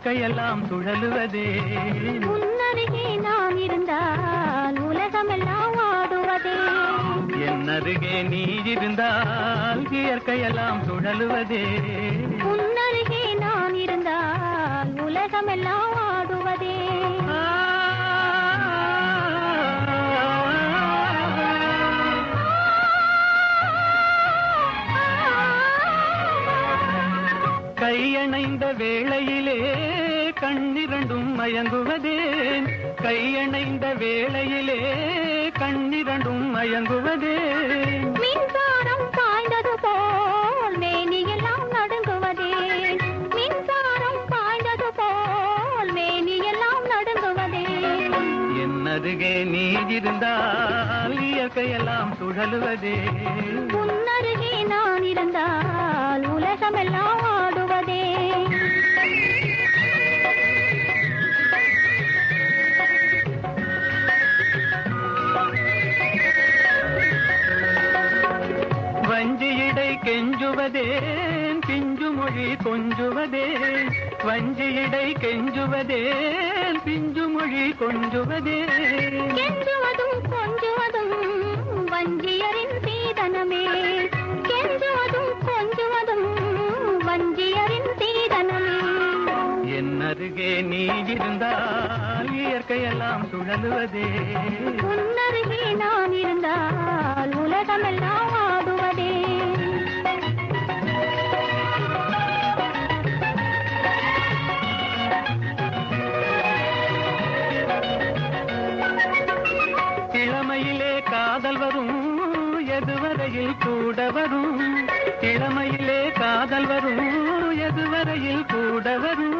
இயற்கையெல்லாம் சுழலுவதே. உன்னருகே நான் இருந்தால் உலகமெல்லாம் ஆடுவதே. என்னருகே நீ இருந்தால் இயற்கையெல்லாம் சுழலுவதே. உன்னருகே நான் இருந்தால் உலகமெல்லாம் ஆடுவதே. கையணைந்த வேளையிலே கண்ணிரண்டும் மயங்குவதேன். கையணைந்த வேளையிலே கண்ணிரண்டும் மயங்குவதேன். மின்சாரம் பாய்ந்தது போல் மேனியெல்லாம் நடுங்குவதே. மின்சாரம் பாய்ந்தது போல் மேனியெல்லாம் நடுங்குவதே. என்னருகே நீ இருந்தால் இயற்கையெல்லாம் சுழலுவதே. உன்னருகே நான் இருந்தால் உலகமெல்லாம் ஆடுவதே. வஞ்சியிடை கெஞ்சுவதேன் பிஞ்சு மொழி கொஞ்சுவதேன். வஞ்சியிடை கெஞ்சுவதேன் பிஞ்சு மொழி கொஞ்சுவதேன். கெஞ்சுவதும் கொஞ்சுவதும் வஞ்சியரின் சீதனமே. கெஞ்சுவதும் கொஞ்சுவதும் வஞ்சியரின் சீதனமே. என்னருகே நீ இருந்தால் இயற்கையெல்லாம் சுழலுவதே. உன்னருகே நான் இருந்தால் உலகமெல்லாம் ஆடுவதே. இளமையிலே காதல் வரும் எதுவரையில் கூட வரும். இளமையிலே காதல் வரும் எதுவரையில் கூட வரும்.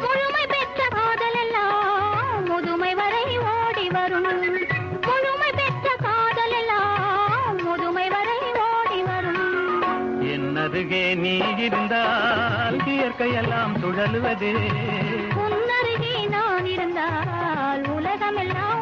முழுமை பெற்ற காதல் எல்லாம் முதுமை வரை ஓடி வரும். முழுமை பெற்ற காதல் எல்லாம் முதுமை வரை ஓடி வரும். என்னருகே நீ இருந்தால் இயற்கையெல்லாம் சுழலுவதே. உன்னருகே நான் இருந்தால் உலகமெல்லாம்